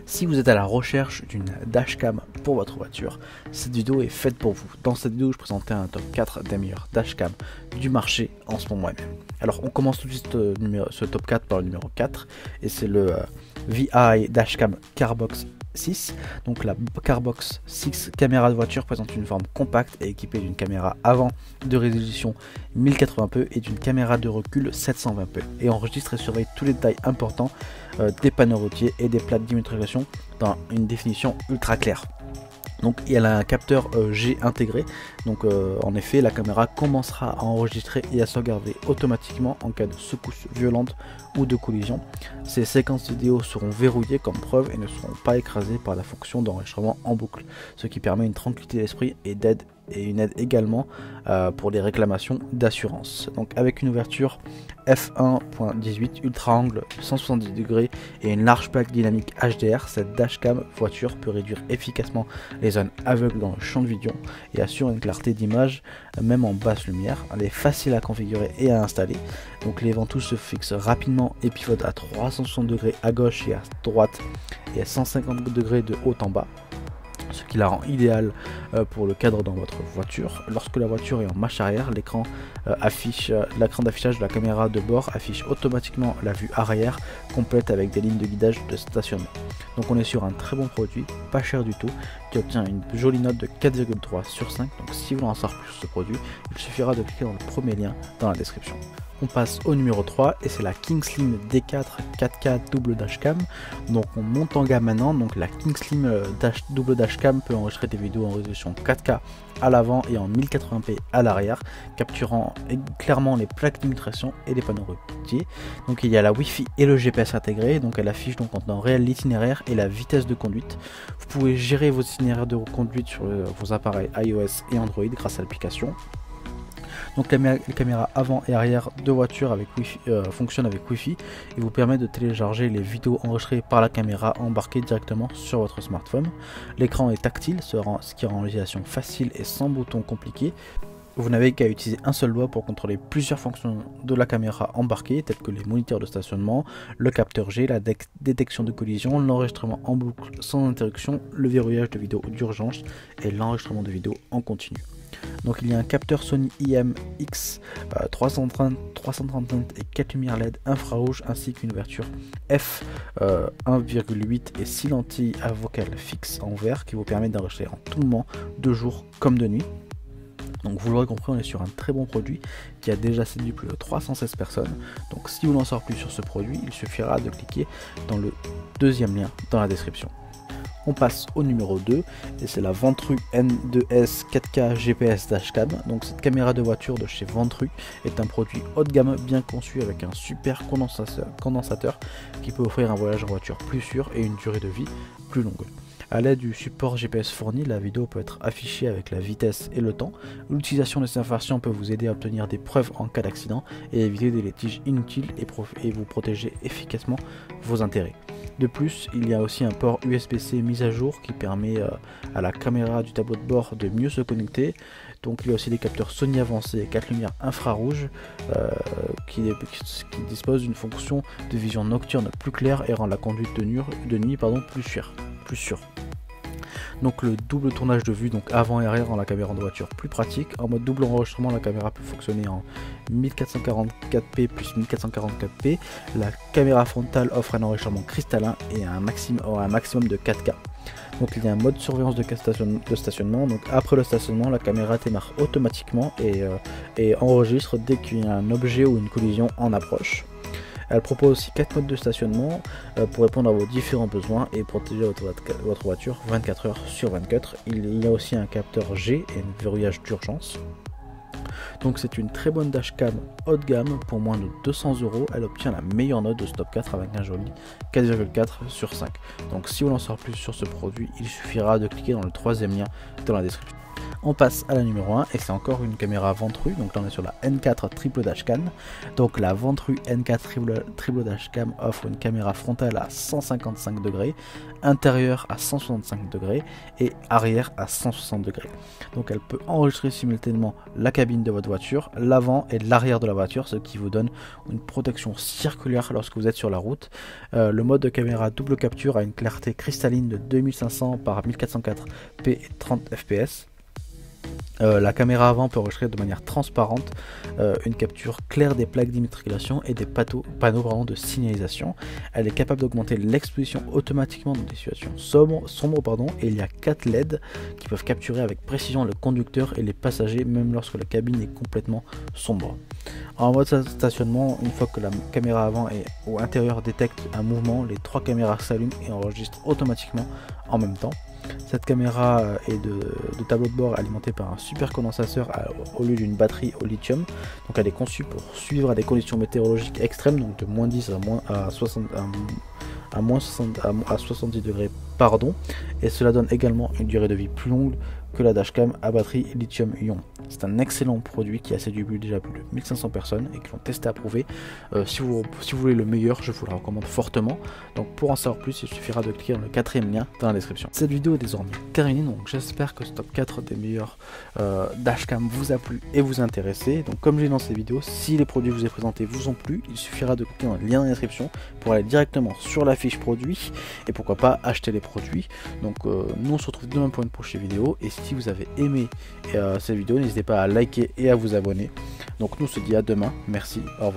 Si vous êtes à la recherche d'une dashcam pour votre voiture, cette vidéo est faite pour vous. Dans cette vidéo, je présentais un top 4 des meilleures dashcams du marché en ce moment même. Alors on commence tout de suite ce top 4 par le numéro 4 et c'est le VI Dashcam Carbox 6. Donc la Carbox 6 caméra de voiture présente une forme compacte et équipée d'une caméra avant de résolution 1080p et d'une caméra de recul 720p et enregistre et surveille tous les détails importants des panneaux routiers et des plaques d'immatriculation dans une définition ultra claire. Donc elle a un capteur G intégré, donc en effet la caméra commencera à enregistrer et à sauvegarder automatiquement en cas de secousse violente ou de collision. Ces séquences vidéo seront verrouillées comme preuve et ne seront pas écrasées par la fonction d'enregistrement en boucle, ce qui permet une tranquillité d'esprit et une aide également pour les réclamations d'assurance. Donc avec une ouverture f1.18 ultra angle 170 degrés et une large plaque dynamique HDR, cette dashcam voiture peut réduire efficacement les zones aveugles dans le champ de vision et assure une clarté d'image même en basse lumière. Elle est facile à configurer et à installer. Donc les ventouses se fixent rapidement et pivotent à 360 degrés à gauche et à droite et à 150 degrés de haut en bas, ce qui la rend idéale pour le cadre dans votre voiture. Lorsque la voiture est en marche arrière, l'écran d'affichage de la caméra de bord affiche automatiquement la vue arrière complète avec des lignes de guidage de stationnement. Donc on est sur un très bon produit, pas cher du tout, qui obtient une jolie note de 4,3 sur 5. Donc si vous voulez en savoir plus sur ce produit, il suffira de cliquer dans le premier lien dans la description. On passe au numéro 3 et c'est la Kingslim D4 4K double dashcam. Donc on monte en gamme maintenant. Donc la Kingslim double dashcam peut enregistrer des vidéos en résolution 4K à l'avant et en 1080p à l'arrière, capturant clairement les plaques d'immatriculation et les panneaux routiers. Donc il y a la Wi-Fi et le GPS intégré. Donc elle affiche donc en temps réel l'itinéraire et la vitesse de conduite. Vous pouvez gérer vos itinéraires de conduite sur vos appareils iOS et Android grâce à l'application. Donc la caméra avant et arrière de voiture avec Wi-Fi, fonctionne avec Wi-Fi et vous permet de télécharger les vidéos enregistrées par la caméra embarquée directement sur votre smartphone. L'écran est tactile, ce qui rend l'utilisation facile et sans bouton compliqué. Vous n'avez qu'à utiliser un seul doigt pour contrôler plusieurs fonctions de la caméra embarquée, telles que les moniteurs de stationnement, le capteur G, la détection de collision, l'enregistrement en boucle sans interruption, le verrouillage de vidéos d'urgence et l'enregistrement de vidéos en continu. Donc il y a un capteur Sony IMX 330 et 4 lumières LED infrarouge ainsi qu'une ouverture f 1,8 et 6 lentilles à focale fixe en verre qui vous permettent d'enregistrer en tout moment, de jour comme de nuit. Donc vous l'aurez compris, on est sur un très bon produit qui a déjà séduit plus de 316 personnes. Donc si vous voulez en savoir plus sur ce produit, il suffira de cliquer dans le deuxième lien dans la description. On passe au numéro 2 et c'est la Ventru N2S 4K GPS Dashcam. Donc cette caméra de voiture de chez Ventru est un produit haut de gamme bien conçu avec un super condensateur qui peut offrir un voyage en voiture plus sûr et une durée de vie plus longue. A l'aide du support GPS fourni, la vidéo peut être affichée avec la vitesse et le temps. L'utilisation de cette information peut vous aider à obtenir des preuves en cas d'accident et éviter des litiges inutiles et vous protéger efficacement vos intérêts. De plus, il y a aussi un port USB-C mis à jour qui permet à la caméra du tableau de bord de mieux se connecter. Donc il y a aussi des capteurs Sony avancés et 4 lumières infrarouges qui disposent d'une fonction de vision nocturne plus claire et rend la conduite de nuit plus sûre. Donc le double tournage de vue, donc avant et arrière dans la caméra de voiture plus pratique. En mode double enregistrement, la caméra peut fonctionner en 1444p plus 1444p. La caméra frontale offre un enregistrement cristallin et un maximum de 4K. Donc il y a un mode surveillance de stationnement. Donc après le stationnement, la caméra démarre automatiquement et enregistre dès qu'il y a un objet ou une collision en approche. Elle propose aussi 4 modes de stationnement pour répondre à vos différents besoins et protéger votre voiture 24 heures sur 24. Il y a aussi un capteur G et un verrouillage d'urgence. Donc c'est une très bonne dashcam haut de gamme pour moins de 200 €. Elle obtient la meilleure note de ce top 4 avec un joli 4,4 sur 5. Donc si vous voulez en savoir plus sur ce produit, il suffira de cliquer dans le troisième lien dans la description. On passe à la numéro 1 et c'est encore une caméra Ventru. Donc là on est sur la N4 triple dashcam. Donc la Ventru N4 triple dashcam offre une caméra frontale à 155 degrés, intérieure à 165 degrés et arrière à 160 degrés. Donc elle peut enregistrer simultanément la cabine cabine de votre voiture, l'avant et l'arrière de la voiture, ce qui vous donne une protection circulaire lorsque vous êtes sur la route. Le mode de caméra double capture a une clarté cristalline de 2500 par 1404p et 30 fps. La caméra avant peut enregistrer de manière transparente une capture claire des plaques d'immatriculation et des panneaux de signalisation. Elle est capable d'augmenter l'exposition automatiquement dans des situations sombres, et il y a 4 LED qui peuvent capturer avec précision le conducteur et les passagers même lorsque la cabine est complètement sombre. En mode stationnement, une fois que la caméra avant et au intérieur détecte un mouvement, les 3 caméras s'allument et enregistrent automatiquement en même temps. Cette caméra est de tableau de bord alimentée par un supercondensateur au lieu d'une batterie au lithium. Donc elle est conçue pour suivre à des conditions météorologiques extrêmes, donc de moins 10 à 70 degrés, et cela donne également une durée de vie plus longue que la dashcam à batterie lithium-ion. C'est un excellent produit qui a séduit déjà plus de 1500 personnes et qui l'ont testé, approuvé. Si vous voulez le meilleur, je vous le recommande fortement. Donc pour en savoir plus, il suffira de cliquer dans le 4e lien dans la description. Cette vidéo est désormais terminée, donc j'espère que ce top 4 des meilleurs dashcam vous a plu et vous a intéressé. Donc comme j'ai dit dans cette vidéo, si les produits que je vous ai présentés vous ont plu, il suffira de cliquer dans le lien dans la description pour aller directement sur la fiche produit et pourquoi pas acheter les produits. Donc nous on se retrouve demain pour une prochaine vidéo, et si vous avez aimé cette vidéo, n'hésitez pas à liker et à vous abonner. Donc nous on se dit à demain, merci, au revoir.